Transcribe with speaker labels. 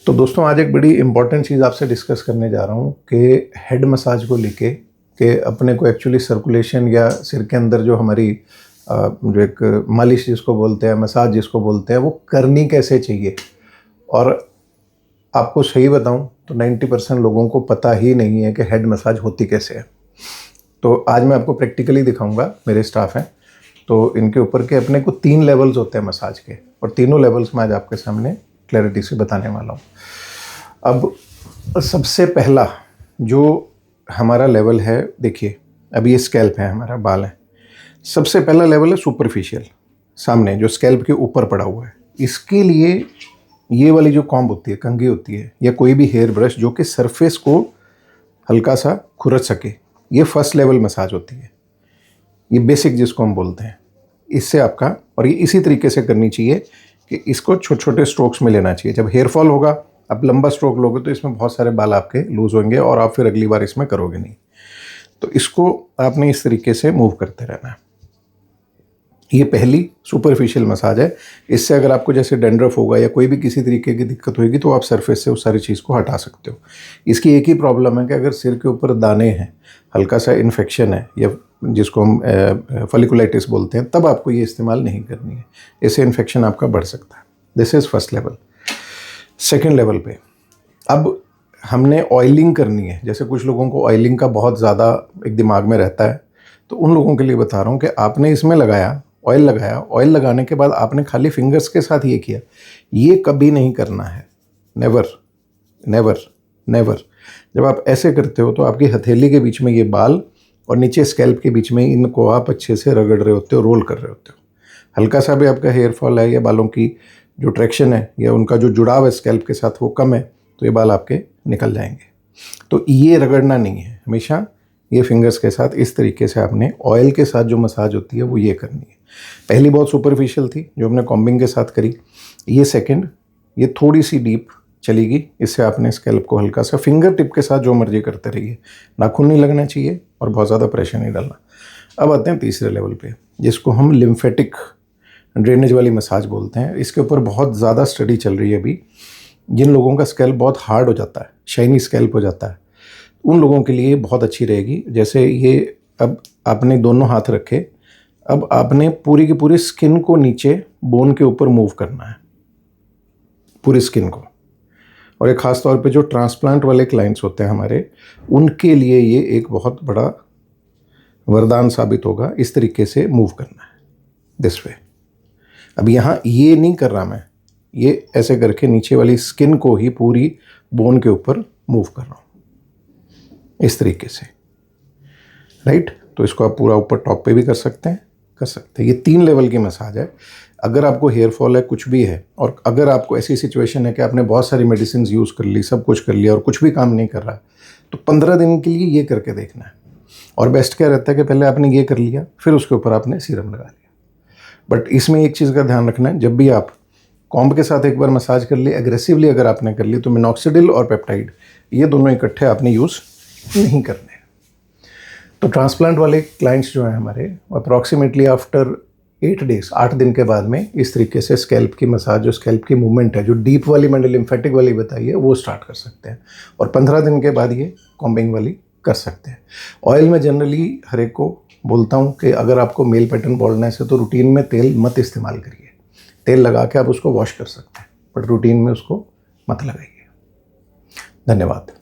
Speaker 1: तो दोस्तों आज एक बड़ी इम्पॉर्टेंट चीज़ आपसे डिस्कस करने जा रहा हूँ कि हेड मसाज को लेके कि अपने को एक्चुअली सर्कुलेशन या सिर के अंदर जो हमारी जो एक मालिश जिसको बोलते हैं, मसाज जिसको बोलते हैं, वो करनी कैसे चाहिए। और आपको सही बताऊं तो 90% लोगों को पता ही नहीं है कि हेड मसाज होती कैसे है। तो आज मैं आपको प्रैक्टिकली दिखाऊंगा, मेरे स्टाफ हैं तो इनके ऊपर के अपने को 3 लेवल्स होते हैं मसाज के, और तीनों लेवल्स मैं आज आपके सामने क्लैरिटी से बताने वाला हूँ। अब सबसे पहला जो हमारा लेवल है, देखिए अभी ये स्कैल्प है, हमारा बाल है। सबसे पहला लेवल है सुपरफिशियल, सामने जो स्कैल्प के ऊपर पड़ा हुआ है। इसके लिए ये वाली जो कॉम्ब होती है, कंघी होती है, या कोई भी हेयर ब्रश जो कि सरफेस को हल्का सा खुरच सके, ये फर्स्ट लेवल मसाज होती है। ये बेसिक जिसको हम बोलते हैं, इससे आपका, और ये इसी तरीके से करनी चाहिए कि इसको छोटे छोटे स्ट्रोक्स में लेना चाहिए। जब हेयर फॉल होगा, आप लंबा स्ट्रोक लोगे तो इसमें बहुत सारे बाल आपके लूज होंगे और आप फिर अगली बार इसमें करोगे नहीं। तो इसको आपने इस तरीके से मूव करते रहना है। ये पहली सुपरफिशियल मसाज है। इससे अगर आपको जैसे डेंड्रफ होगा या कोई भी किसी तरीके की दिक्कत होगी तो आप सरफेस से उस सारी चीज़ को हटा सकते हो। इसकी एक ही प्रॉब्लम है कि अगर सिर के ऊपर दाने हैं, हल्का सा इन्फेक्शन है, या जिसको हम फॉलिकुलाइटिस बोलते हैं, तब आपको ये इस्तेमाल नहीं करनी है। इससे इन्फेक्शन आपका बढ़ सकता है। This is first level. Second level पे अब हमने ऑयलिंग करनी है। जैसे कुछ लोगों को ऑयलिंग का बहुत ज़्यादा एक दिमाग में रहता है, तो उन लोगों के लिए बता रहा हूँ कि आपने इसमें लगाया, ऑयल लगाया, ऑयल लगाने के बाद आपने खाली फिंगर्स के साथ ये किया, ये कभी नहीं करना है। Never never never. जब आप ऐसे करते हो तो आपकी हथेली के बीच में ये बाल और नीचे स्कैल्प के बीच में इनको आप अच्छे से रगड़ रहे होते हो, रोल कर रहे होते हो। हल्का सा भी आपका हेयर फॉल है या बालों की जो ट्रैक्शन है या उनका जो जुड़ाव है स्कैल्प के साथ वो कम है, तो ये बाल आपके निकल जाएंगे। तो ये रगड़ना नहीं है, हमेशा ये फिंगर्स के साथ इस तरीके से आपने ऑयल के साथ जो मसाज होती है वो ये करनी है। पहली बहुत सुपरफिशियल थी जो हमने कॉम्बिंग के साथ करी। ये सेकंड, ये थोड़ी सी डीप चलेगी। इससे आपने स्कैल्प को हल्का सा फिंगर टिप के साथ जो मर्जी करते रहिए, नाखून नहीं लगना चाहिए और बहुत ज़्यादा प्रेशर नहीं डालना। अब आते हैं तीसरे लेवल पे, जिसको हम लिम्फेटिक ड्रेनेज वाली मसाज बोलते हैं। इसके ऊपर बहुत ज़्यादा स्टडी चल रही है अभी। जिन लोगों का स्कैल्प बहुत हार्ड हो जाता है, शाइनी स्कैल्प हो जाता है, उन लोगों के लिए बहुत अच्छी रहेगी। जैसे ये अब आपने दोनों हाथ रखे, अब आपने पूरी की पूरी स्किन को नीचे बोन के ऊपर मूव करना है, पूरी स्किन को। और ये खास तौर पे जो ट्रांसप्लांट वाले क्लाइंट्स होते हैं हमारे, उनके लिए ये एक बहुत बड़ा वरदान साबित होगा। इस तरीके से मूव करना है, दिस वे। अब यहाँ ये नहीं कर रहा मैं, ये ऐसे करके नीचे वाली स्किन को ही पूरी बोन के ऊपर मूव कर रहा हूँ, इस तरीके से, राइट। तो इसको आप पूरा ऊपर टॉप पे भी कर सकते हैं, ये 3 लेवल की मसाज है। अगर आपको हेयर फॉल है, कुछ भी है, और अगर आपको ऐसी सिचुएशन है कि आपने बहुत सारी मेडिसिन यूज़ कर ली, सब कुछ कर लिया और कुछ भी काम नहीं कर रहा, तो 15 दिन के लिए ये करके देखना है। और बेस्ट क्या रहता है कि पहले आपने ये कर लिया, फिर उसके ऊपर आपने सीरम लगा लिया। बट इसमें एक चीज़ का ध्यान रखना है, जब भी आप कॉम्ब के साथ एक बार मसाज कर ली, एग्रेसिवली अगर आपने कर ली, तो मिनॉक्सिडिल और पेप्टाइड ये दोनों इकट्ठे आपने यूज़ नहीं करने। तो ट्रांसप्लांट वाले क्लाइंट्स जो हैं हमारे, अप्रॉक्सीमेटली आफ्टर 8 डेज, 8 दिन के बाद में इस तरीके से स्कैल्प की मसाज, जो स्कैल्प की मूवमेंट है, जो डीप वाली मैंने लिम्फेटिक वाली बताई है, वो स्टार्ट कर सकते हैं। और 15 दिन के बाद ये कॉम्बिंग वाली कर सकते हैं। ऑयल में जनरली हर एक को बोलता हूँ कि अगर आपको मेल पैटर्न बाल्डनेस है तो रूटीन में तेल मत इस्तेमाल करिए। तेल लगा के आप उसको वॉश कर सकते हैं, बट रूटीन में उसको मत लगाइए। धन्यवाद।